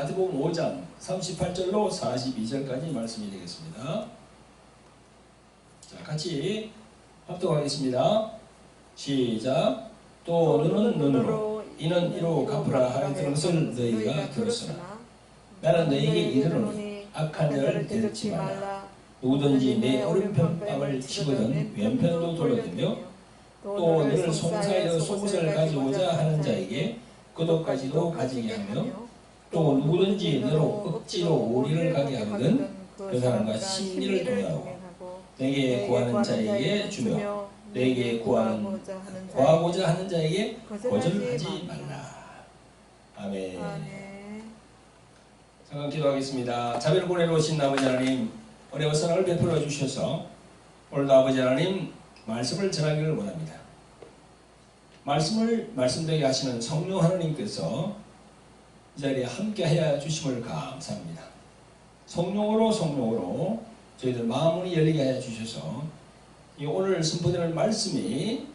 마태복음 5장 38절로 42절까지 말씀이 되겠습니다. 자, 같이 합독하겠습니다. 시작. 또 눈은 눈으로 이는 이로 갚으라 하였던 것을 너희가 들었으나 나는 너희에게 이르노니 악한 자를 대적지 말라. 누구든지 내 오른편뺨을 치거든 왼편도 돌려주며 또 너를 송사하여 속옷을 가져오자 하는 자에게 그것까지도 가지게 하며 또 누구든지 너로 억지로 오리를 가게 하거든 그 사람과 심리를 동의하고 내게 구하는 자에게 주며 내게 구하고자 하는 자에게 거절하지 말라. 아멘. 잠깐 기도하겠습니다. 자비를 보내러 오신 아버지 하나님, 은혜와 사랑을 베풀어 주셔서 오늘도 아버지 하나님 말씀을 전하기를 원합니다. 말씀을 말씀되게 하시는 성령 하나님께서 이 자리에 함께하여 주심을 감사합니다. 성령으로 저희들 마음문이 열리게 하여 주셔서 이 오늘 선포되는 말씀이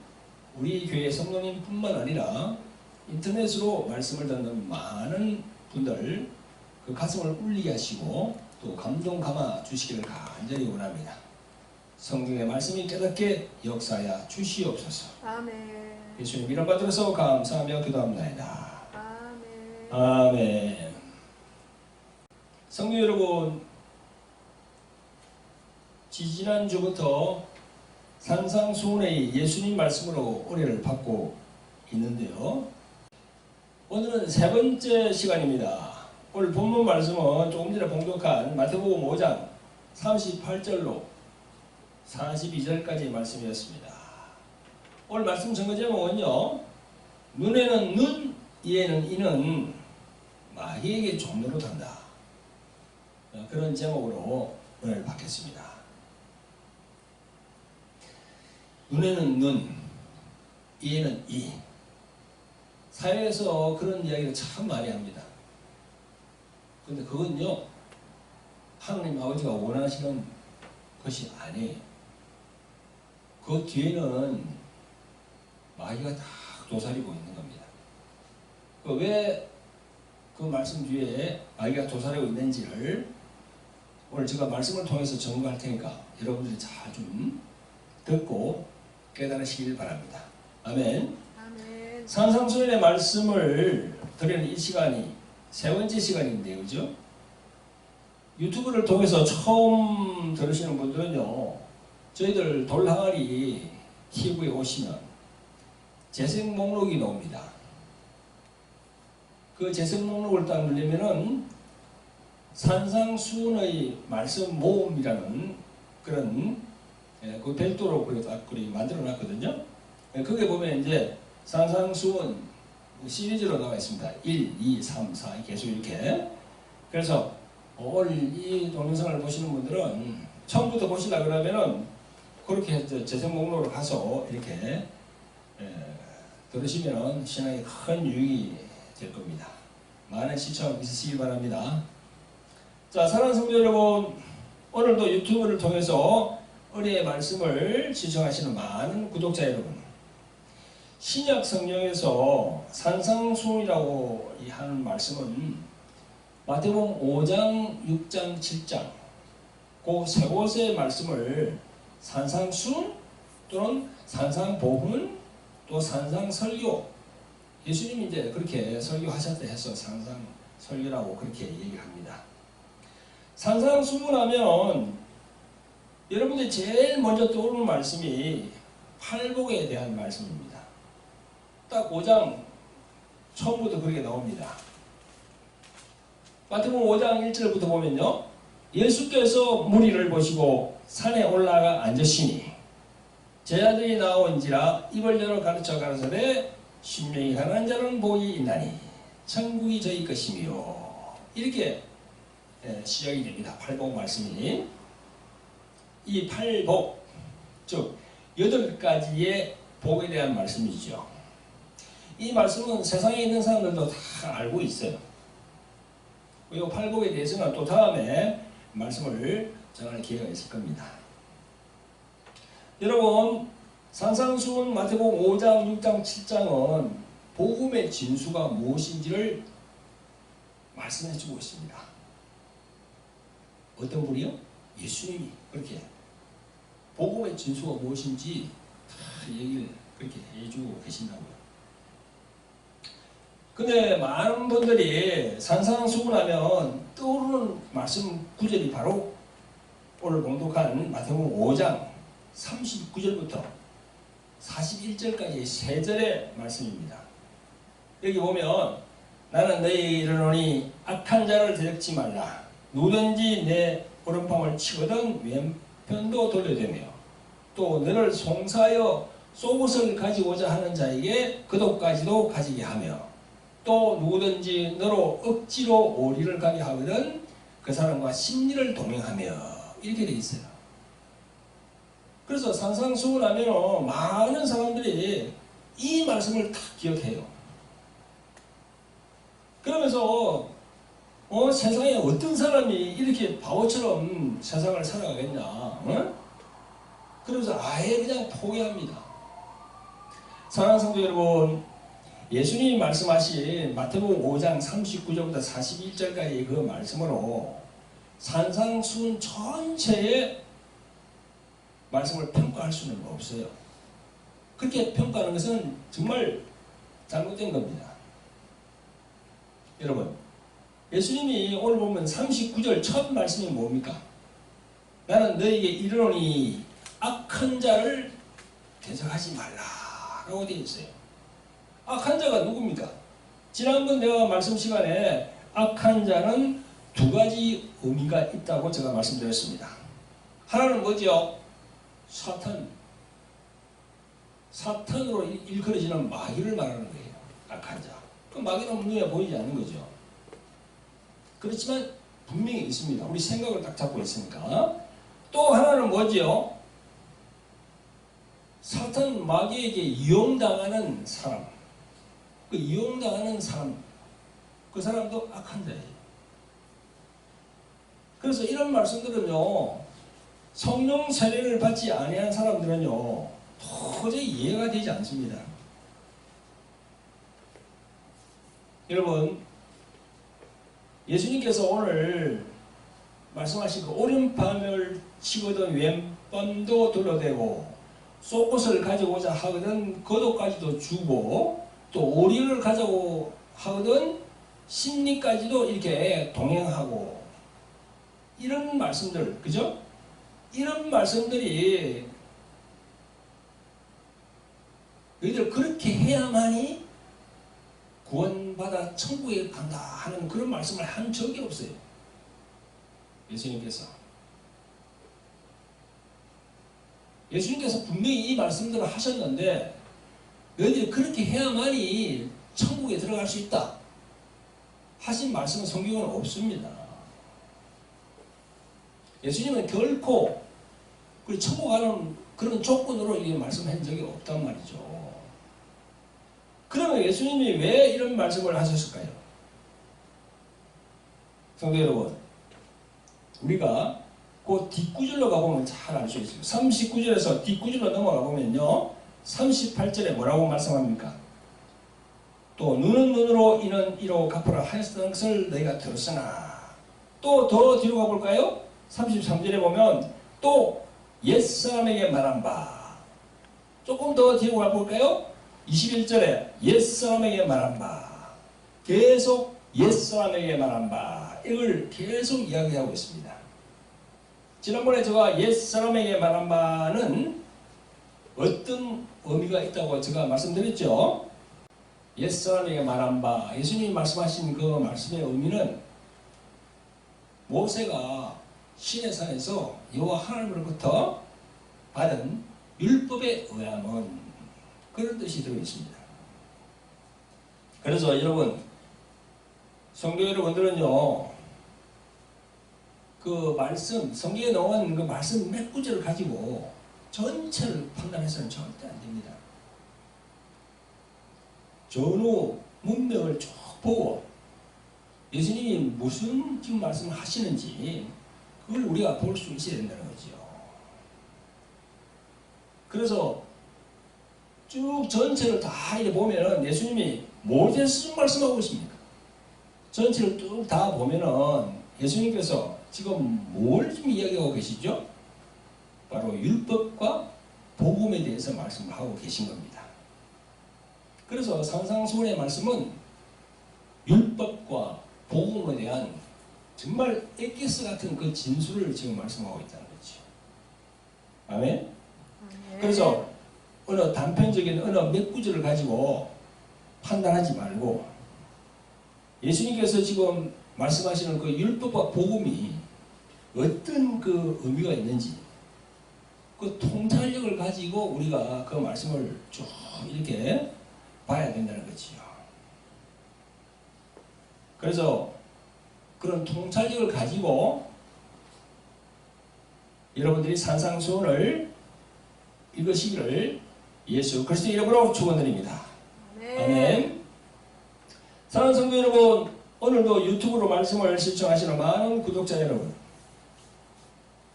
우리 교회 성도님뿐만 아니라 인터넷으로 말씀을 듣는 많은 분들 그 가슴을 울리게 하시고 또 감동 감아 주시기를 간절히 원합니다. 성경의 말씀이 깨닫게 역사하여 주시옵소서. 아멘. 예수님 이름 받들어서 감사하며 기도합니다. 아멘. 아멘. 성도 여러분, 지지난주부터 산상수훈의 예수님 말씀으로 은혜를 받고 있는데요. 오늘은 세 번째 시간입니다. 오늘 본문 말씀은 조금 전에 봉독한 마태복음 5장 38절로 42절까지의 말씀이었습니다. 오늘 말씀 전거 제목은요, 눈에는 눈, 이에는 이는 마귀에게 종노릇한다. 그런 제목으로 은혜를 받겠습니다. 눈에는 눈, 이에는 이. 사회에서 그런 이야기를 참 많이 합니다. 근데 그건요, 하나님 아버지가 원하시는 것이 아니에요. 그 뒤에는 마귀가 다 도사리고 있는 겁니다. 왜 그 말씀 뒤에 마귀가 도사리고 있는지를 오늘 제가 말씀을 통해서 전구할 테니까 여러분들이 잘 좀 듣고 깨달으시길 바랍니다. 아멘. 아멘. 산상수훈의 말씀을 드리는 이 시간이 세 번째 시간인데요, 그죠? 유튜브를 통해서 처음 들으시는 분들은요, 저희들 돌항아리 TV에 오시면 재생 목록이 나옵니다. 그 재생 목록을 딱 누르면은 산상수훈의 말씀 모음이라는 그런 그 별도로 그렇게 만들어 놨거든요. 거기에 보면 이제 산상수훈 시리즈로 나와 있습니다. 1, 2, 3, 4 계속 이렇게. 그래서 오늘 이 동영상을 보시는 분들은 처음부터 보시려 그러면은 그렇게 재생 목록으로 가서 이렇게 들으시면 신앙에 큰 유익이 될 겁니다. 많은 시청 있으시기 바랍니다. 자, 사랑하는 성도 여러분, 오늘도 유튜브를 통해서 은혜의 말씀을 시청하시는 많은 구독자 여러분, 신약 성경에서 산상수훈이라고 하는 말씀은 마태복음 5장, 6장, 7장 그 세 곳의 말씀을 산상수훈 또는 산상보훈 또 산상설교, 예수님이 이제 그렇게 설교하셨다 해서 산상설교라고 그렇게 얘기합니다. 산상수훈하면 여러분들이 제일 먼저 떠오르는 말씀이 팔복에 대한 말씀입니다. 딱 5장 처음부터 그렇게 나옵니다. 마태복음 5장 1절부터 보면요, 예수께서 무리를 보시고 산에 올라가 앉으시니 제자들이 나온지라 입을 열어 가르쳐 가라사대 신명이 가난한 자는 복이 있나니 천국이 저희 것이며, 이렇게 시작이 됩니다. 팔복 말씀이. 이 팔복, 즉 8가지의 복에 대한 말씀이죠. 이 말씀은 세상에 있는 사람들도 다 알고 있어요. 이 팔복에 대해서는 또 다음에 말씀을 전할 기회가 있을 겁니다. 여러분, 산상수훈 마태복음 5장, 6장, 7장은 복음의 진수가 무엇인지를 말씀해 주고 있습니다. 어떤 분이요? 예수님이 그렇게 복음의 진수가 무엇인지 다 얘기를 그렇게 해주고 계신다고요. 근데 많은 분들이 산상수훈하면 떠오르는 말씀 구절이 바로 오늘 봉독한 마태복음 5장 39절부터 41절까지 세 절의 말씀입니다. 여기 보면 나는 너희에게 이르노니 악한 자를 대적지 말라. 누구든지 내 오른팔을 치거든 왼편도 돌려대며 또 너를 송사하여 속옷을 가지고자 하는 자에게 그옷까지도 가지게 하며 또 누구든지 너로 억지로 오리를 가게 하거든 그 사람과 심리를 동행하며 이렇게 돼 있어요. 그래서 산상수훈하면 많은 사람들이 이 말씀을 다 기억해요. 그러면서 세상에 어떤 사람이 이렇게 바보처럼 세상을 살아가겠냐? 그러면서 아예 그냥 포기합니다. 사랑하는 성도 여러분, 예수님이 말씀하신 마태복음 5장 39절부터 41절까지 그 말씀으로 산상수훈 전체의 말씀을 평가할 수는 없어요. 그렇게 평가하는 것은 정말 잘못된 겁니다. 여러분, 예수님이 오늘 보면 39절 첫 말씀이 뭡니까? 나는 너에게 이르노니 악한 자를 대적하지 말라라고 되어 있어요. 악한 자가 누굽니까? 지난번 내가 말씀 시간에 악한 자는 두 가지 의미가 있다고 제가 말씀드렸습니다. 하나는 뭐죠? 사탄으로 일컬어지는 마귀를 말하는 거예요. 악한 자. 그 마귀는 눈에 보이지 않는 거죠. 그렇지만 분명히 있습니다. 우리 생각을 딱 잡고 있으니까. 또 하나는 뭐죠? 사탄 마귀에게 이용당하는 사람. 그 이용당하는 사람. 그 사람도 악한 자예요. 그래서 이런 말씀들은요. 성령 세례를 받지 아니한 사람들은요. 도저히 이해가 되지 않습니다. 여러분, 예수님께서 오늘 말씀하신 그 오른밤을 치거든 왼밤도 둘러대고 속옷을 가져오자 하거든 겉옷까지도 주고 또 오리를 가져고 하거든 심리까지도 이렇게 동행하고 이런 말씀들, 그죠? 이런 말씀들이 너희들 그렇게 해야만이 구원받아 천국에 간다 하는 그런 말씀을 한 적이 없어요. 예수님께서 분명히 이 말씀들을 하셨는데 너희들이 그렇게 해야만이 천국에 들어갈 수 있다 하신 말씀은 성경은 없습니다. 예수님은 결코 천국 가는 그런 조건으로 이 말씀한 적이 없단 말이죠. 그러면 예수님이 왜 이런 말씀을 하셨을까요? 성도 여러분, 우리가 그 뒷구절로 가보면 잘 알 수 있어요. 39절에서 뒷구절로 넘어가 보면요. 38절에 뭐라고 말씀합니까? 또 눈은 눈으로 이는 이로 갚으라 하였던 것을 너희가 들었으나 또 더 뒤로 가볼까요? 33절에 보면 또 옛사람에게 말한 바 조금 더 뒤로 가볼까요? 21절에 옛사람에게 말한 바 계속 옛사람에게 말한 바 이걸 계속 이야기하고 있습니다. 지난번에 제가 옛사람에게 말한 바는 어떤 의미가 있다고 제가 말씀드렸죠. 옛사람에게 말한 바 예수님이 말씀하신 그 말씀의 의미는 모세가 시내산에서 여호와 하나님으로부터 받은 율법에 의하면 그런 뜻이 들어있습니다. 그래서 여러분, 성도 여러분들은요, 그 말씀, 성경에 나온 그 말씀 몇 구절을 가지고 전체를 판단해서는 절대 안 됩니다. 전후 문맥을 쭉 보고 예수님이 무슨 지금 말씀을 하시는지 그걸 우리가 볼 수 있어야 된다는 거죠. 그래서 쭉 전체를 다 이렇게 보면은 예수님이 무엇에 말씀하고 있습니까? 전체를 쭉 다 보면은 예수님께서 지금 뭘 좀 이야기하고 계시죠? 바로 율법과 복음에 대해서 말씀을 하고 계신 겁니다. 그래서 산상수훈의 말씀은 율법과 복음에 대한 정말 엑기스 같은 그 진수를 지금 말씀하고 있다는 거죠. 아멘? 그래서 어느 단편적인 어느 몇 구절을 가지고 판단하지 말고 예수님께서 지금 말씀하시는 그 율법과 복음이 어떤 그 의미가 있는지 그 통찰력을 가지고 우리가 그 말씀을 쭉 이렇게 봐야 된다는 거지요. 그래서 그런 통찰력을 가지고 여러분들이 산상수훈을 읽으시기를 예수 그리스도의 이름으로 축원드립니다. 아멘. 사랑하는 성도 여러분, 오늘도 유튜브로 말씀을 시청하시는 많은 구독자 여러분,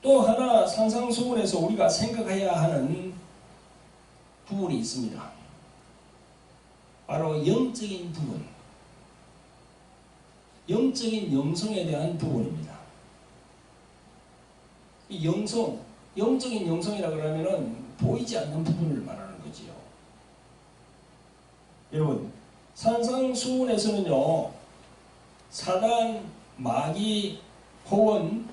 또 하나 산상수훈에서 우리가 생각해야 하는 부분이 있습니다. 바로 영적인 부분, 영적인 영성에 대한 부분입니다. 이 영성, 영적인 영성이라 그러면은 보이지 않는 부분을 말하는 거지요. 여러분, 산상수훈에서는요, 사단, 마귀, 혹은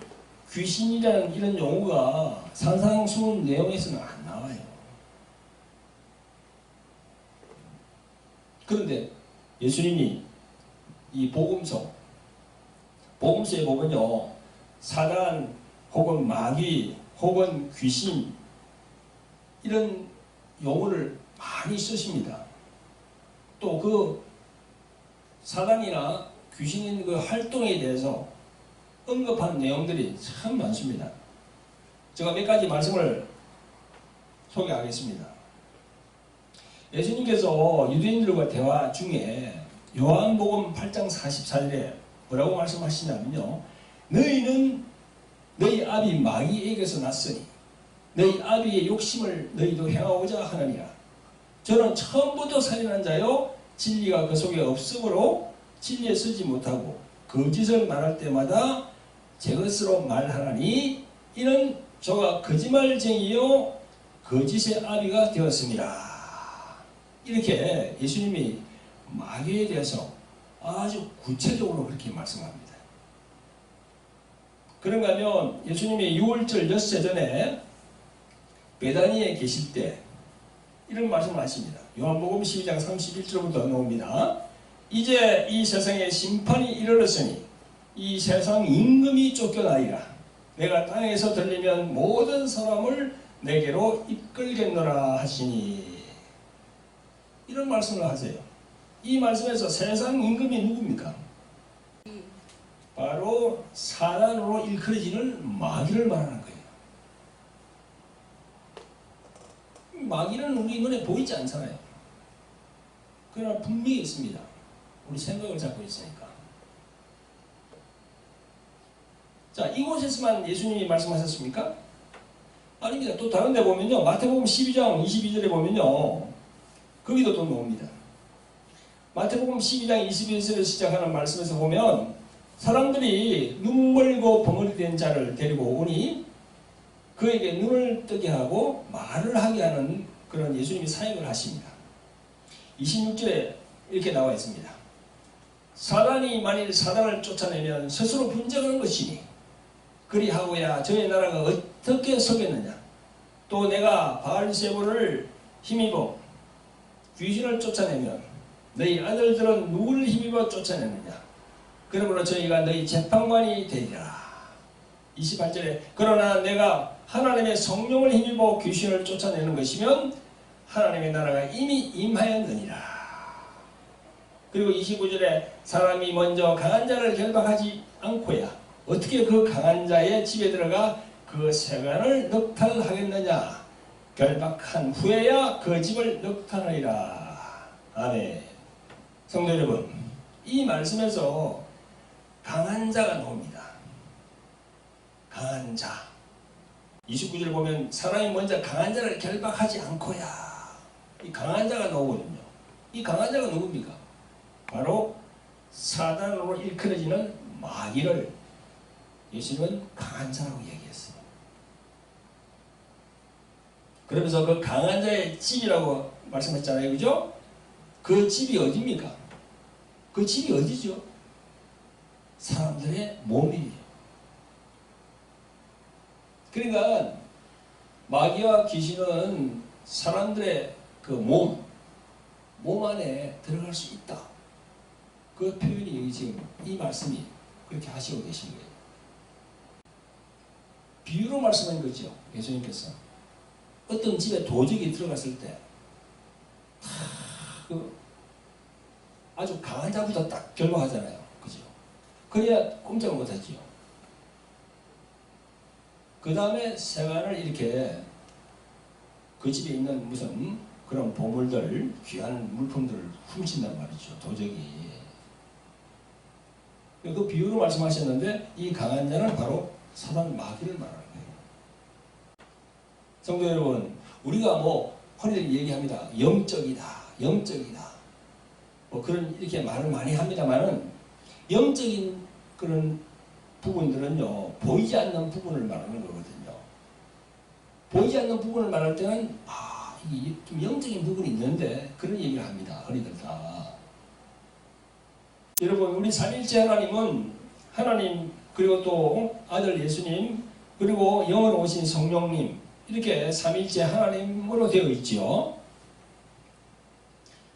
귀신이라는 이런 용어가 산상수훈 내용에서는 안 나와요. 그런데 예수님이 이 복음서에 보면요, 사단, 혹은 마귀, 혹은 귀신 이런 용어를 많이 쓰십니다. 또 그 사단이나 귀신인 그 활동에 대해서 언급한 내용들이 참 많습니다. 제가 몇 가지 말씀을 소개하겠습니다. 예수님께서 유대인들과 대화 중에 요한복음 8장 44절에 뭐라고 말씀하시냐면요, 너희는 너희 아비 마귀에게서 났으니 너희 아비의 욕심을 너희도 행하고자 하느니라. 저는 처음부터 살인한 자요 진리가 그 속에 없으므로 진리에 서지 못하고 거짓을 말할 때마다 제 것으로 말하나니 이는 저가 거짓말쟁이요 거짓의 아비가 되었습니다. 이렇게 예수님이 마귀에 대해서 아주 구체적으로 그렇게 말씀합니다. 그런가 하면 예수님이 6월절 엿새 전에 베다니에 계실 때 이런 말씀을 하십니다. 요한복음 12장 31절부터 나옵니다. 이제 이 세상에 심판이 이르렀으니 이 세상 임금이 쫓겨나리라. 내가 땅에서 들리면 모든 사람을 내게로 이끌겠노라 하시니. 이런 말씀을 하세요. 이 말씀에서 세상 임금이 누굽니까? 바로 사단으로 일컬어지는 마귀를 말하는 거예요. 마귀는 우리 눈에 보이지 않잖아요. 그러나 분명히 있습니다. 우리 생각을 잡고 있으니까. 자, 이곳에서만 예수님이 말씀하셨습니까? 아닙니다. 또 다른 데 보면요, 마태복음 12장 22절에 보면요, 거기도 또 나옵니다. 마태복음 12장 21절에 시작하는 말씀에서 보면 사람들이 눈멀고 벙어리 된 자를 데리고 오니 그에게 눈을 뜨게 하고 말을 하게 하는 그런 예수님이 사역을 하십니다. 26절에 이렇게 나와 있습니다. 사단이 만일 사단을 쫓아내면 스스로 분쟁하는 것이니 그리하고야 저의 나라가 어떻게 서겠느냐. 또 내가 바알세불을 힘입어 귀신을 쫓아내면 너희 아들들은 누구를 힘입어 쫓아내느냐. 그러므로 저희가 너희 재판관이 되리라. 28절에 그러나 내가 하나님의 성령을 힘입어 귀신을 쫓아내는 것이면 하나님의 나라가 이미 임하였느니라. 그리고 29절에 사람이 먼저 강한 자를 결박하지 않고야 어떻게 그 강한 자의 집에 들어가 그 세간을 넉탈하겠느냐. 결박한 후에야 그 집을 넉탈하리라. 아멘. 성도 여러분, 이 말씀에서 강한 자가 나옵니다. 강한 자. 29절 보면 사람이 먼저 강한 자를 결박하지 않고야. 이 강한 자가 나오거든요. 이 강한 자가 누굽니까? 바로 사단으로 일컬어지는 마귀를 예수님은 강한 자라고 얘기했어요. 그러면서 그 강한 자의 집이라고 말씀했잖아요. 그죠? 그 집이 어디입니까? 그 집이 어디죠? 사람들의 몸이에요. 그러니까 마귀와 귀신은 사람들의 그 몸 안에 들어갈 수 있다. 그 표현이 지금 이 말씀이 그렇게 하시고 계신 거예요. 비유로 말씀한 거죠. 예수님께서 어떤 집에 도적이 들어갔을 때 그 아주 강한 자부터 딱 결박하잖아요. 그죠? 그래야 꼼짝을 못하지요. 그 다음에 세간을 이렇게 그 집에 있는 무슨 그런 보물들, 귀한 물품들을 훔친단 말이죠. 도적이. 그 비유로 말씀하셨는데 이 강한 자는 바로 사단 마귀를 말하는 거예요. 성도 여러분, 우리가 뭐 흔히 얘기합니다. 영적이다. 뭐 그런 이렇게 말을 많이 합니다만은 영적인 그런 부분들은요 보이지 않는 부분을 말하는 거거든요. 보이지 않는 부분을 말할 때는 이게 좀 영적인 부분이 있는데 그런 얘기를 합니다. 흔히들 다. 여러분 우리 삼일째 하나님은 하나님 그리고 또 아들 예수님 그리고 영으로 오신 성령님 이렇게 삼일째 하나님으로 되어 있죠.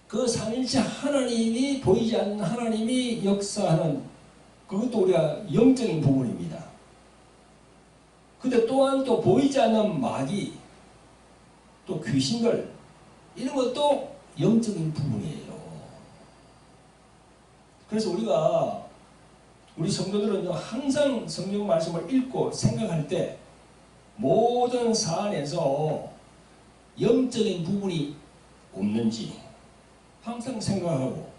그 삼일째 하나님이 보이지 않는 하나님이 역사하는 그것도 우리가 영적인 부분입니다. 근데 또한 또 보이지 않는 마귀 또 귀신들 이런 것도 영적인 부분이에요. 그래서 우리 성도들은 항상 성경 말씀을 읽고 생각할 때 모든 사안에서 영적인 부분이 없는지 항상 생각하고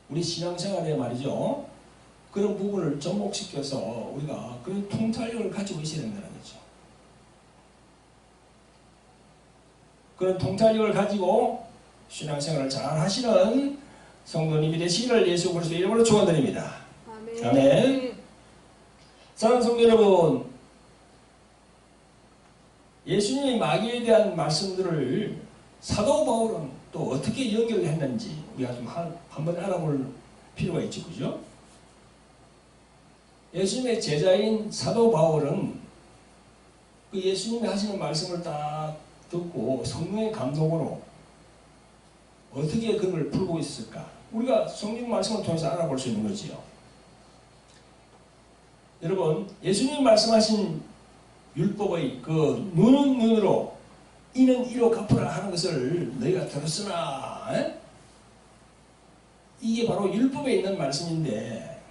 우리 신앙생활에 말이죠. 그런 부분을 접목시켜서 우리가 그런 통찰력을 가지고 있어야 된다는 거죠. 그런 통찰력을 가지고 신앙생활을 잘 하시는 성도님이 되시기를 예수 그리스도 이름으로 축원드립니다. 아멘. 아멘. 사랑하는 성도 여러분, 예수님이 마귀에 대한 말씀들을 사도 바울은 또 어떻게 연결했는지 우리가 좀 한번 알아볼 필요가 있죠. 그죠? 예수님의 제자인 사도 바울은 그 예수님이 하시는 말씀을 딱 듣고 성령의 감동으로 어떻게 그걸 풀고 있을까? 우리가 성경 말씀을 통해서 알아볼 수 있는 거지요. 여러분, 예수님 말씀하신 율법의 그 눈은 눈으로 이는 이로 갚으라 하는 것을 너희가 들었으나 이게 바로 율법에 있는 말씀인데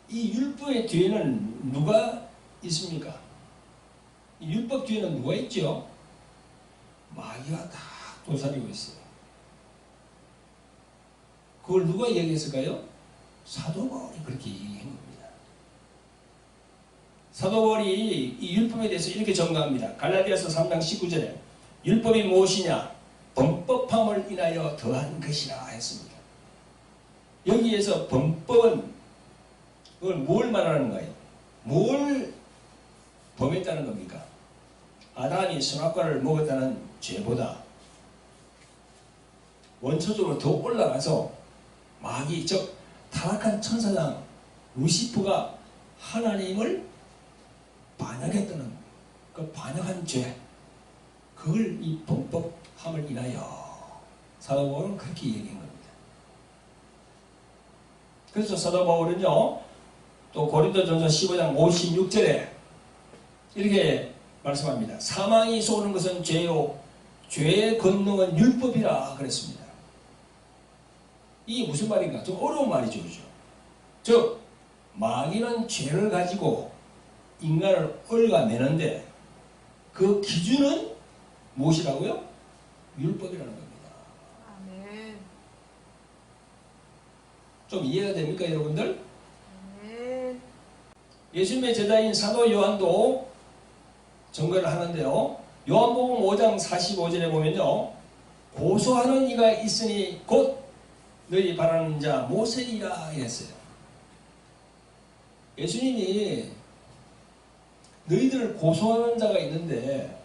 이 율법의 뒤에는 누가 있습니까? 이 율법 뒤에는 누가 있죠? 마귀가 다 도사리고 있어요. 그걸 누가 얘기했을까요? 사도 바울이 그렇게 얘기한 겁니다. 사도 바울이 이 율법에 대해서 이렇게 정리합니다. 갈라디아서 3장 19절에 율법이 무엇이냐? 범법함을 인하여 더한 것이라 했습니다. 여기에서 범법은 그걸 뭘 말하는 거예요? 뭘 범했다는 겁니까? 아담이 선악과를 먹었다는 죄보다 원초적으로 더 올라가서 마귀 즉 타락한 천사장 루시프가 하나님을 반역했다는 그 반역한 죄 그걸 이 범법함을 인하여 사도 바울은 그렇게 얘기한 겁니다. 그래서 사도 바울은요 또 고린도전서 15장 56절에 이렇게 말씀합니다. 사망이 쏘는 것은 죄요 죄의 권능은 율법이라 그랬습니다. 이게 무슨 말인가? 좀 어려운 말이죠. 그죠? 즉 마귀는 죄를 가지고 인간을 얽어매는데 그 기준은 무엇이라고요? 율법이라는 겁니다. 아멘. 좀 이해가 됩니까 여러분들? 아멘. 예수님의 제자인 사도 요한도 증거를 하는데요. 요한복음 5장 45절에 보면요. 고소하는 이가 있으니 곧 너희 바라는 자 모세이라 했어요. 예수님이 너희들을 고소하는 자가 있는데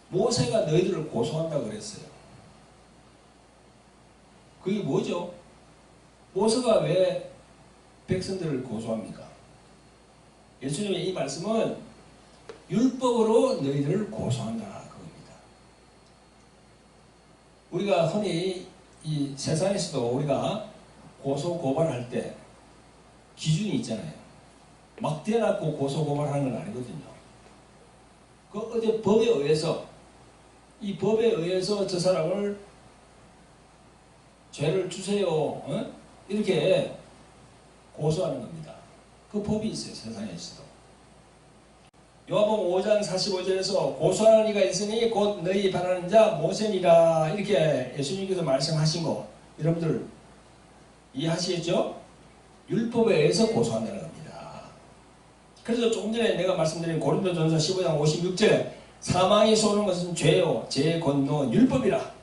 모세가 너희들을 고소한다고 그랬어요. 그게 뭐죠? 모세가 왜 백성들을 고소합니까? 예수님의 이 말씀은 율법으로 너희들을 고소한다 그겁니다. 우리가 흔히 이 세상에서도 우리가 고소 고발할 때 기준이 있잖아요. 막 대놓고 고소 고발하는 건 아니거든요. 그 어디 법에 의해서 이 법에 의해서 저 사람을 죄를 주세요 이렇게 고소하는 겁니다. 그 법이 있어요. 세상에서도. 요한복음 5장 45절에서 고소하는 이가 있으니 곧 너희 바라는 자 모세니라 이렇게 예수님께서 말씀하신 거 여러분들 이해하시겠죠? 율법에 의해서 고소한다는 겁니다. 그래서 조금 전에 내가 말씀드린 고린도전서 15장 56절에 사망이 쏘는 것은 죄요 죄의 권능은 율법이라.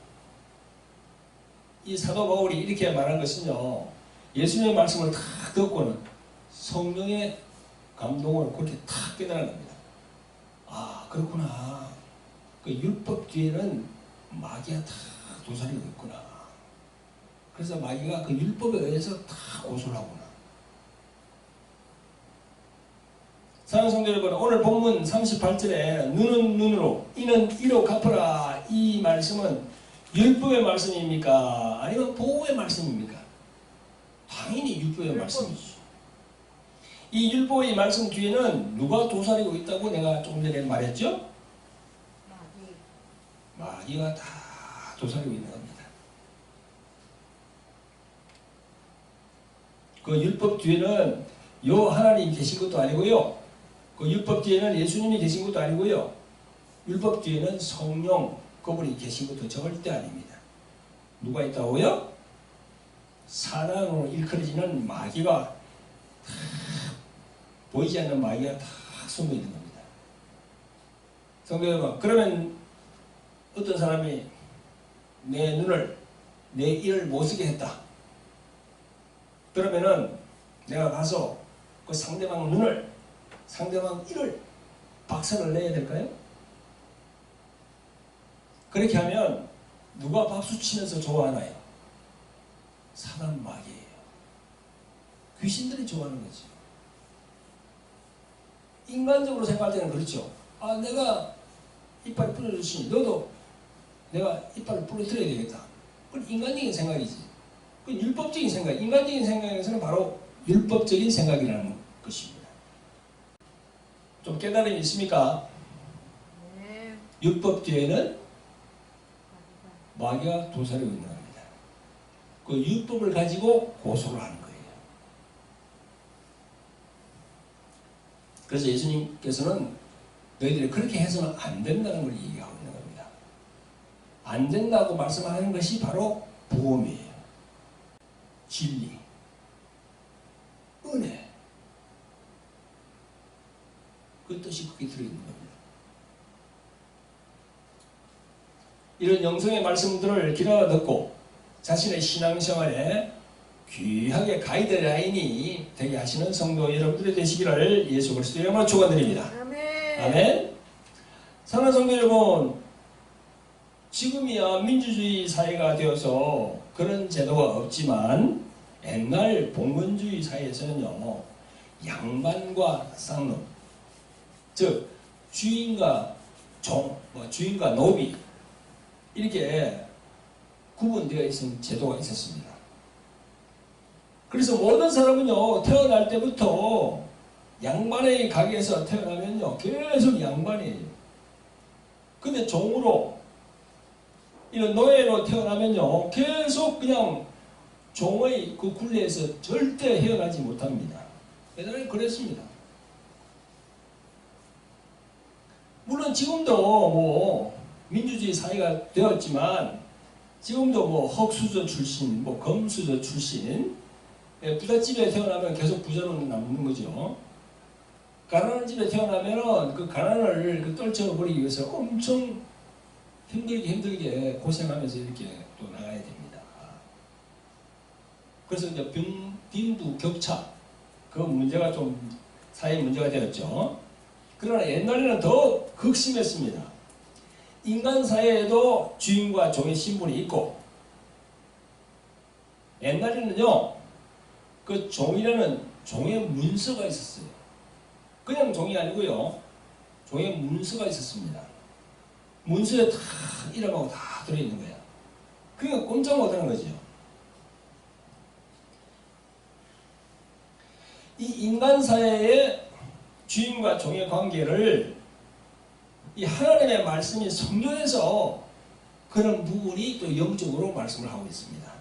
이 사도 바울이 이렇게 말한 것은요, 예수님의 말씀을 다 듣고는 성령의 감동을 그렇게 탁 깨달은 겁니다. 아, 그렇구나. 그 율법 뒤에는 마귀가 다 도사리고 있구나. 그래서 마귀가 그 율법에 의해서 다 고소를 하구나. 사랑하는 성도 여러분, 오늘 본문 38절에 눈은 눈으로 이는 이로 갚으라 이 말씀은 율법의 말씀입니까? 아니면 보호의 말씀입니까? 당연히 율법의 말씀이죠. 이 율법의 말씀 뒤에는 누가 도사리고 있다고 내가 조금 전에 말했죠? 마귀가 다 도사리고 있는 겁니다. 그 율법 뒤에는 요 하나님 계신 것도 아니고요. 그 율법 뒤에는 예수님이 계신 것도 아니고요. 율법 뒤에는 성령 그분이 계신 것도 절대 아닙니다. 누가 있다고요? 사단으로 일컬어지는 마귀가 다 보이지 않는 마귀가 다 숨어 있는 겁니다. 성도 여러분, 그러면 어떤 사람이 내 눈을 내 이를 못 쓰게 했다. 그러면은 내가 가서 그 상대방 눈을 상대방 이를 박살을 내야 될까요? 그렇게 하면 누가 박수 치면서 좋아하나요? 사단 마귀예요. 귀신들이 좋아하는 거죠. 인간적으로 생각할 때는 그렇죠. 아, 내가 이빨 부러졌으니 너도 내가 이빨을 부러뜨려야 되겠다. 그건 인간적인 생각이지. 그건 율법적인 생각. 인간적인 생각에서는 바로 율법적인 생각이라는 것입니다. 좀 깨달음이 있습니까? 네. 율법 뒤에는 마귀가 도사리고 있는 겁니다. 그 율법을 가지고 고소를 하는 거예요. 그래서 예수님께서는 너희들이 그렇게 해서는 안 된다는 걸 얘기하고 있는 겁니다. 안 된다고 말씀하는 것이 바로 보험이에요. 진리, 은혜. 그 뜻이 그게 들어있는 겁니다. 이런 영성의 말씀들을 기다려 듣고 자신의 신앙생활에 귀하게 가이드라인이 되게 하시는 성도 여러분들이 되시기를 예수 그리스도의 이름으로 축원드립니다. 아멘. 아멘. 사랑하는 성도 여러분, 지금이야 민주주의 사회가 되어서 그런 제도가 없지만 옛날 봉건주의 사회에서는요, 양반과 쌍놈, 즉 주인과 종, 주인과 노비 이렇게 구분되어 있는 제도가 있었습니다. 그래서 모든 사람은요, 태어날 때부터 양반의 가게에서 태어나면요, 계속 양반이에요. 근데 종으로, 이런 노예로 태어나면요, 계속 그냥 종의 그 굴레에서 절대 헤어나지 못합니다. 옛날에 그랬습니다. 물론 지금도 뭐 민주주의 사회가 되었지만 지금도 뭐 흑수저 출신, 뭐 검수저 출신, 부잣집에 태어나면 계속 부자는 남는 거죠. 가난한 집에 태어나면은 그 가난을 떨쳐버리기 위해서 엄청 힘들게 고생하면서 이렇게 또 나가야 됩니다. 그래서 이제 빈부 격차 그 문제가 좀 사회 문제가 되었죠. 그러나 옛날에는 더 극심했습니다. 인간 사회에도 주인과 종의 신분이 있고 옛날에는요 그 종이라는 종의 문서가 있었어요. 그냥 종이 아니고요 종의 문서가 있었습니다. 문서에 다 이름하고 다 들어있는 거야. 그러니까 꼼짝 못하는 거죠. 이 인간 사회의 주인과 종의 관계를 이 하나님의 말씀이 성경에서 그런 부분이 또 영적으로 말씀을 하고 있습니다.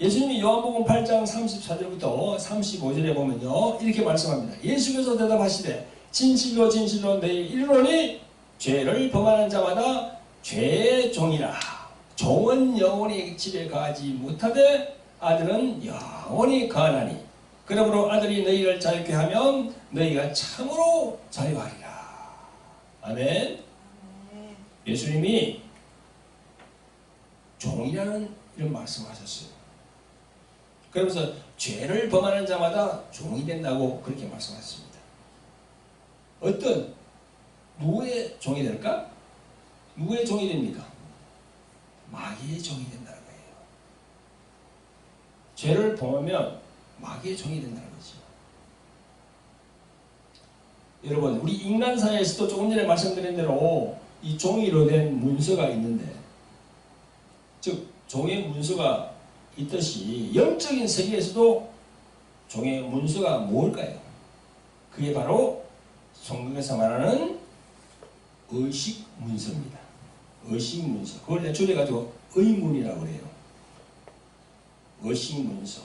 예수님이 요한복음 8장 34절부터 35절에 보면요 이렇게 말씀합니다. 예수께서 대답하시되 진실로 진실로 내게 이르노니 죄를 범하는 자마다 죄의 종이라. 종은 영원히 집에 가지 못하되 아들은 영원히 가나니 그러므로 아들이 너희를 자유케 하면 너희가 참으로 자유하리라. 아멘. 예수님이 종이라는 이런 말씀을 하셨어요. 그러면서 죄를 범하는 자마다 종이 된다고 그렇게 말씀하셨습니다. 어떤 누구의 종이 될까? 누구의 종이 됩니까? 마귀의 종이 된다는 거예요. 죄를 범하면 마귀의 종이 된다는 거죠. 여러분, 우리 인간 사회에서도 조금 전에 말씀드린 대로 이 종이로 된 문서가 있는데, 즉 종의 문서가 있듯이 영적인 세계에서도 종의 문서가 뭘까요? 그게 바로 성경에서 말하는 의식 문서입니다. 의식 문서. 그걸 줄여가지고 의문이라고 그래요. 의식 문서.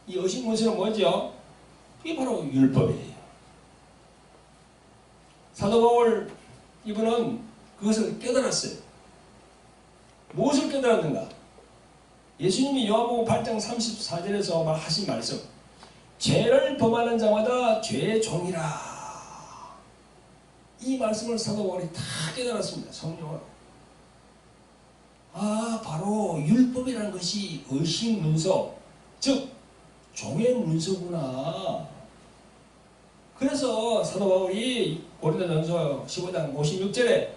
이 의식 문서는 뭐죠? 이게 바로 율법이에요. 사도 바울 이분은 그것을 깨달았어요. 무엇을 깨달았는가? 예수님이 요한복음 8장 34절에서 하신 말씀, 죄를 범하는 자마다 죄의 종이라. 이 말씀을 사도 바울이 다 깨달았습니다. 성령으로. 바로 율법이라는 것이 의식 문서, 즉 종의 문서구나. 그래서 사도 바울이 고린도전서 15장 56절에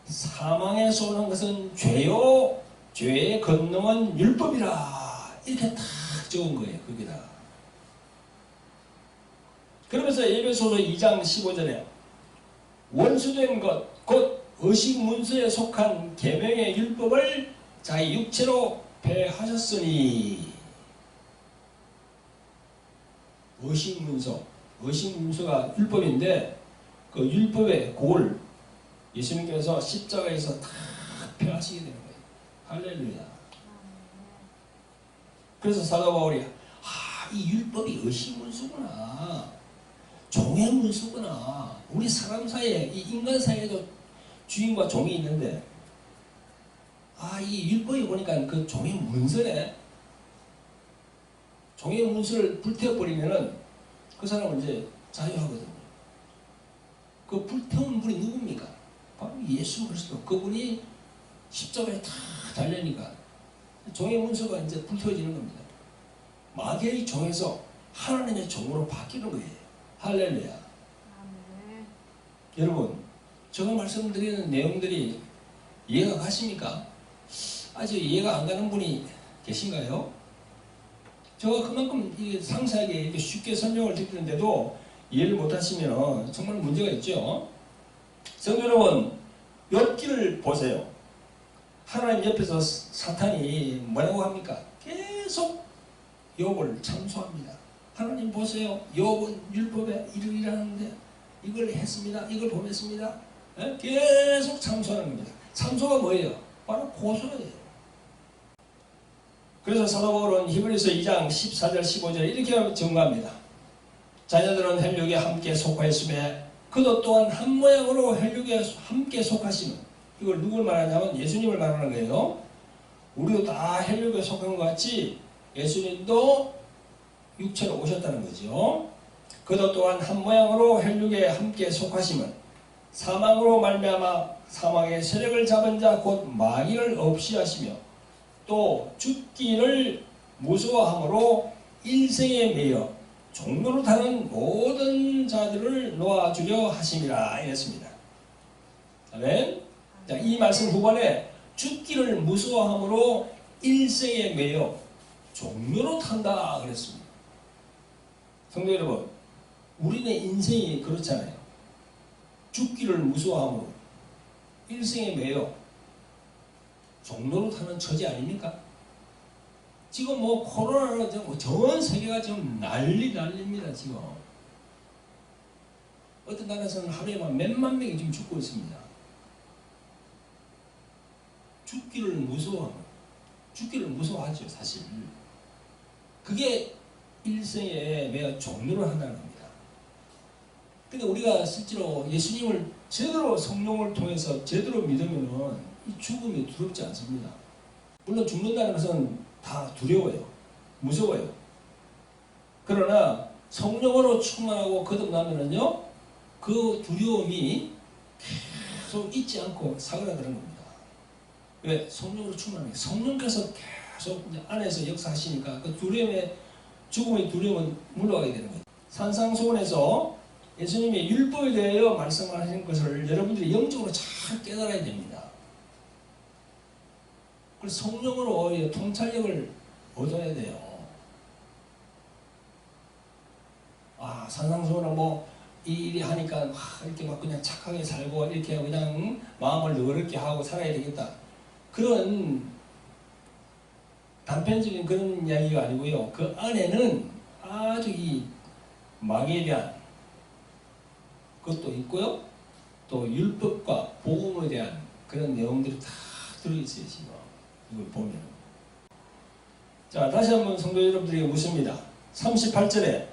사망에 쏘는 것은 죄요, 죄의 권능은 율법이라. 이렇게 딱 적은 거예요. 거기다. 그러면서 에베소서 2장 15절에 원수된 것, 곧 의식 문서에 속한 계명의 율법을 자기 육체로 폐하셨으니. 의식 문서, 의식 문서가 율법인데 그 율법의 골 예수님께서 십자가에서 다 폐하시게 되는 거예요. 할렐루야. 그래서 사도 바울이 이 율법이 의식 문서구나. 종의 문서구나. 우리 사람 사이에, 이 인간 사이에도 주인과 종이 있는데 이 율법이 보니까 그 종의 문서네. 종의 문서를 불태워버리면은 그 사람은 이제 자유하거든요. 그 불태운 분이 누굽니까? 바로 예수 그리스도. 그분이 십자가에 다 달려니까 종의 문서가 이제 불태워지는 겁니다. 마귀의 종에서 하나님의 종으로 바뀌는 거예요. 할렐루야. 여러분, 제가 말씀드리는 내용들이 이해가 가십니까? 아직 이해가 안 가는 분이 계신가요? 제가 그만큼 상세하게 이렇게 쉽게 설명을 드리는데도 이해를 못하시면 정말 문제가 있죠. 성도 여러분, 욥기를 보세요. 하나님 옆에서 사탄이 뭐라고 합니까? 계속 욥을 참소합니다. 하나님 보세요. 욥은 율법에 이르기라는데 이걸 했습니다. 이걸 범했습니다. 계속 참소하는 겁니다. 참소가 뭐예요? 바로 고소예요. 그래서 사도 바울은 히브리서 2장 14절 15절에 이렇게 증거합니다. 자녀들은 혈육에 함께 속하였으며 그도 또한 한 모양으로 혈육에 함께 속하시는, 이걸 누굴 말하냐면 예수님을 말하는 거예요. 우리도 다 혈육에 속한 것 같이 예수님도 육체로 오셨다는 거죠. 그도 또한 한 모양으로 혈육에 함께 속하심은 사망으로 말미암아 사망의 세력을 잡은 자 곧 마귀를 없이 하시며 또 죽기를 무수함으로 일생에 매여 종로로 타는 모든 자들을 놓아주려 하심이라 이랬습니다. 아멘. 자, 이 말씀 후반에 죽기를 무수함으로 일생에 매여 종로로 탄다 그랬습니다. 성도 여러분, 우리의 인생이 그렇잖아요. 죽기를 무수함으로 일생에 매여 종로로 타는 처지 아닙니까? 지금 뭐 코로나로 전 세계가 지금 난립니다. 지금 어떤 나라에서는 하루에만 몇만 명이 지금 죽고 있습니다. 죽기를 무서워하죠 사실. 그게 일생에 매여 종료를 한다는 겁니다. 근데 우리가 실제로 예수님을 제대로 성령을 통해서 제대로 믿으면은 이 죽음이 두렵지 않습니다. 물론 죽는다는 것은 다 두려워요. 무서워요. 그러나 성령으로 충만하고 거듭나면은요, 그 두려움이 계속 잊지 않고 사그라드는 겁니다. 왜? 성령으로 충만하게 성령께서 계속 이제 안에서 역사하시니까 그 두려움의 죽음의 두려움은 물러가게 되는 거예요. 산상수훈에서 예수님의 율법에 대하여 말씀하신 것을 여러분들이 영적으로 잘 깨달아야 됩니다. 그래서 성령으로 통찰력을 얻어야 돼요. 산상수훈은 뭐 이 일이 하니까 이렇게 막 그냥 착하게 살고 이렇게 그냥 마음을 너그럽게 하고 살아야 되겠다. 그런 단편적인 그런 이야기가 아니고요. 그 안에는 아주 이 마귀에 대한 것도 있고요. 또 율법과 복음에 대한 그런 내용들이 다 들어있어요. 지금 이걸 보면. 자, 다시 한번 성도 여러분들에게 묻습니다. 38절에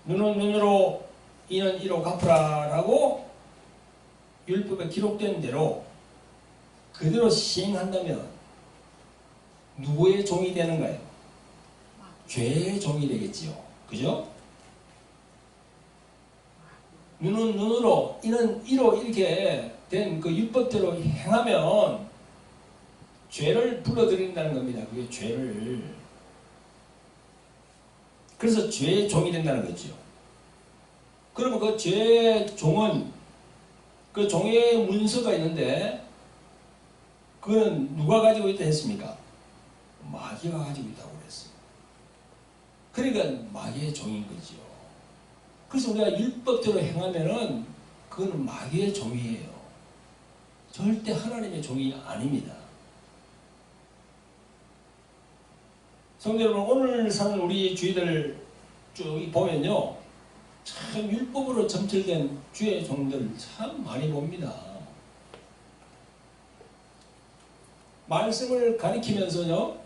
눈은 눈으로 이는 이로 갚으라 라고 율법에 기록된 대로 그대로 시행한다면 누구의 종이 되는가요? 죄의 종이 되겠지요. 그죠? 눈은 눈으로 이는 이로 이렇게 된 그 율법대로 행하면 죄를 불러들인다는 겁니다. 그게 죄를. 그래서 죄의 종이 된다는 거죠. 그러면 그 죄의 종은 그 종의 문서가 있는데 그건 누가 가지고 있다 했습니까? 마귀가 가지고 있다고 그랬어요. 그러니까 마귀의 종인 거죠. 그래서 우리가 율법대로 행하면은 그거는 마귀의 종이에요. 절대 하나님의 종이 아닙니다. 성도 여러분, 오늘 사는 우리 주의들 쭉 보면요, 참 율법으로 점철된 주의 종들 참 많이 봅니다. 말씀을 가리키면서요,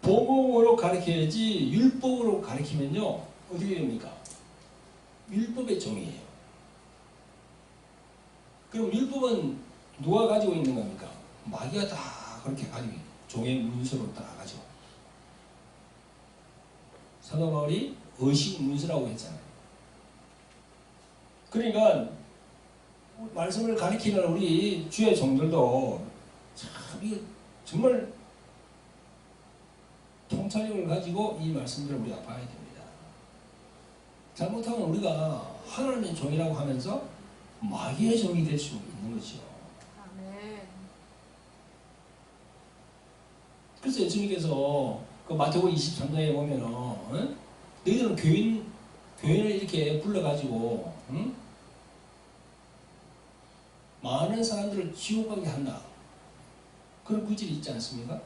복음으로 가리켜야지 율법으로 가리키면요 어떻게 됩니까? 율법의 종이에요. 그럼 율법은 누가 가지고 있는 겁니까? 마귀가 다 그렇게 가지고 있는 종의 문서로 다 가지고. 사도 바울이 의식 문서라고 했잖아요. 그러니까 말씀을 가리키는 우리 주의 종들도 참 이게 정말 통찰력을 가지고 이 말씀들을 우리가 봐야 됩니다. 잘못하면 우리가 하나님의 종이라고 하면서 마귀의 종이 될 수 있는 거죠. 아멘. 그래서 예수님께서 그 마태복음 23장에 보면은 너희들은 교인을 이렇게 불러가지고 많은 사람들을 지옥 가게 한다. 그런 구절이 있지 않습니까?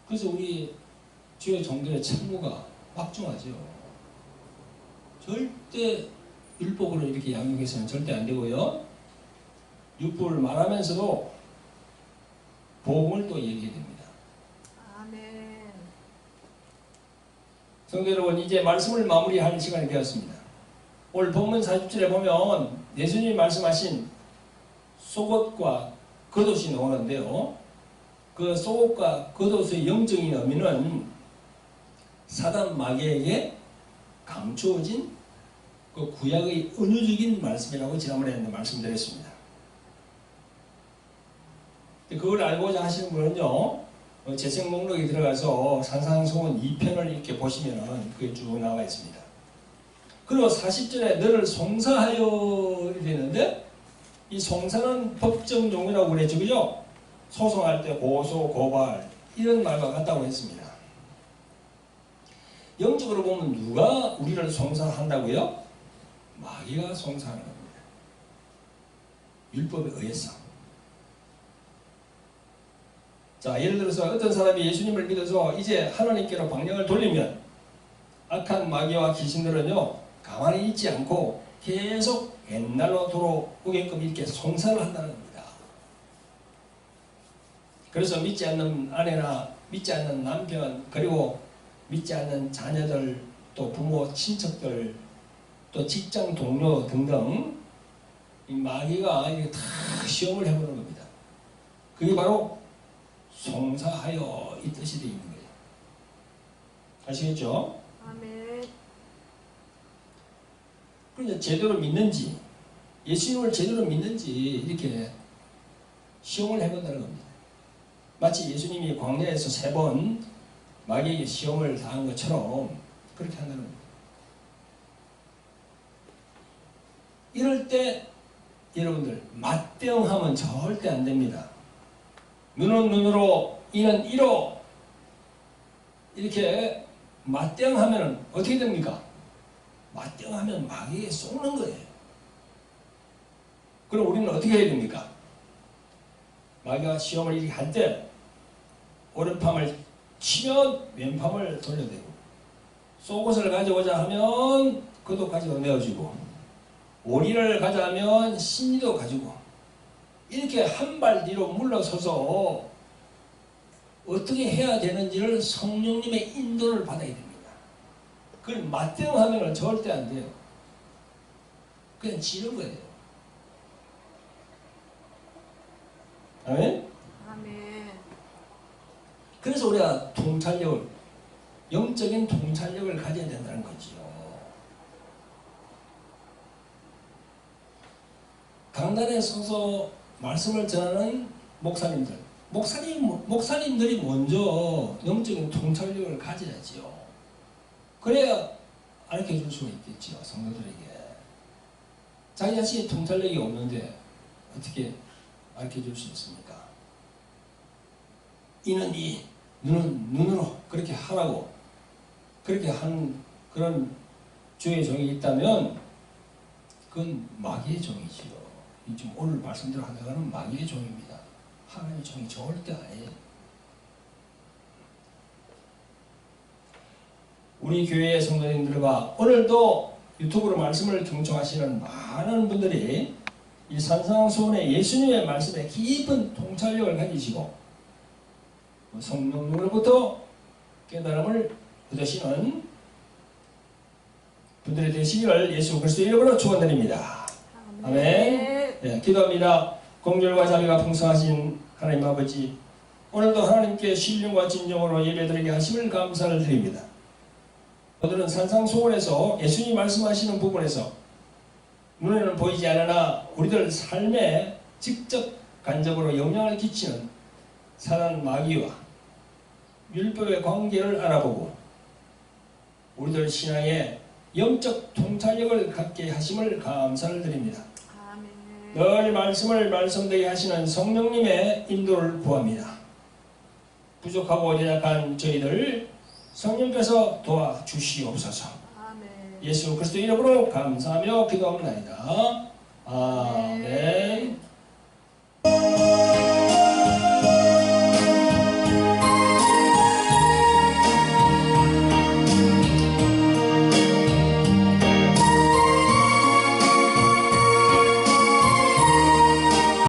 그래서 우리 주의 종들의 책무가 막중하죠. 절대 율법으로 이렇게 양육해서는 절대 안 되고요. 율법을 말하면서도 복음을 또 얘기해야 됩니다. 아멘. 성도 여러분, 이제 말씀을 마무리할 시간이 되었습니다. 오늘 본문 40절에 보면 예수님이 말씀하신 속옷과 겉옷이 나오는데요. 그 속옷과 겉옷의 영적인 의미는 사단 마귀에게 감추어진 그 구약의 은유적인 말씀이라고 지난번에 말씀드렸습니다. 그걸 알고자 하시는 분은요, 재생 목록에 들어가서 산상수훈 2편을 이렇게 보시면 그게 쭉 나와 있습니다. 그리고 40절에 너를 송사하여 이랬는데 이 송사는 법정 용어라고 그랬죠. 그죠? 소송할 때 고소, 고발 이런 말과 같다고 했습니다. 영적으로 보면 누가 우리를 송사한다고요? 마귀가 송사하는 겁니다. 율법에 의해서. 자, 예를 들어서 어떤 사람이 예수님을 믿어서 이제 하나님께로 방향을 돌리면 악한 마귀와 귀신들은요 가만히 있지 않고 계속 옛날로 돌아오게끔 이렇게 송사를 한다는 겁니다. 그래서 믿지 않는 아내나 믿지 않는 남편 그리고 믿지 않는 자녀들 또 부모 친척들 또 직장 동료 등등 이 마귀가 이렇게 다 시험을 해보는 겁니다. 그게 바로 송사하여 이 뜻이 되어 있는 거예요. 아시겠죠? 아멘. 그런데 제대로 믿는지 예수님을 제대로 믿는지 이렇게 시험을 해본다는 겁니다. 마치 예수님이 광야에서 3번 마귀에게 시험을 당한 것처럼 그렇게 한다는 겁니다. 이럴 때 여러분들 맞대응하면 절대 안 됩니다. 눈은 눈으로 이는 이로 이렇게 맞대응하면 어떻게 됩니까? 맞대응하면 마귀에게 쏘는 거예요. 그럼 우리는 어떻게 해야 됩니까? 마귀가 시험을 이렇게 할 때 오른팔을 치면 왼팔을 돌려대고 속옷을 가져오자 하면 그도 가지고 내어주고 오리를 가져가면 신이도 가지고 이렇게 한 발 뒤로 물러서서 어떻게 해야 되는지를 성령님의 인도를 받아야 됩니다. 그걸 맞대응하면 절대 안 돼요. 그냥 지는 거예요. 아멘? 아멘. 그래서 우리가 통찰력을, 영적인 통찰력을 가져야 된다는 거지요. 강단에 서서 말씀을 전하는 목사님들이 먼저 영적인 통찰력을 가져야지요. 그래야 가르쳐줄 수가 있겠지요, 성도들에게. 자기 자신이 통찰력이 없는데 어떻게 가르쳐줄 수 있습니까? 이는 이, 눈은 눈으로 그렇게 하라고 그렇게 하는 그런 주의 종이 있다면 그건 마귀의 종이지요. 지금 오늘 말씀대로 한다가는 마귀의 종입니다. 하나님의 종이 절대 아니에요. 우리 교회의 성도님들과 오늘도 유튜브로 말씀을 경청하시는 많은 분들이 이 산상수훈의 예수님의 말씀에 깊은 통찰력을 가지시고 성령으로부터 깨달음을 얻으시는 분들이 되시기를 예수 그리스도의 이름으로 축원드립니다. 아멘. 네, 기도합니다. 공률과 자비가 풍성하신 하나님 아버지, 오늘도 하나님께 신령과 진정으로 예배드리게 하심을 감사를 드립니다. 오늘은 산상수훈에서 예수님이 말씀하시는 부분에서 눈에는 보이지 않으나 우리들 삶에 직접 간접으로 영향을 끼치는 사단 마귀와 율법의 관계를 알아보고 우리들 신앙에 영적 통찰력을 갖게 하심을 감사를 드립니다. 늘 말씀을 말씀되게 하시는 성령님의 인도를 구합니다. 부족하고 연약한 저희들 성령께서 도와주시옵소서. 예수 그리스도 이름으로 감사하며 기도합니다. 아멘.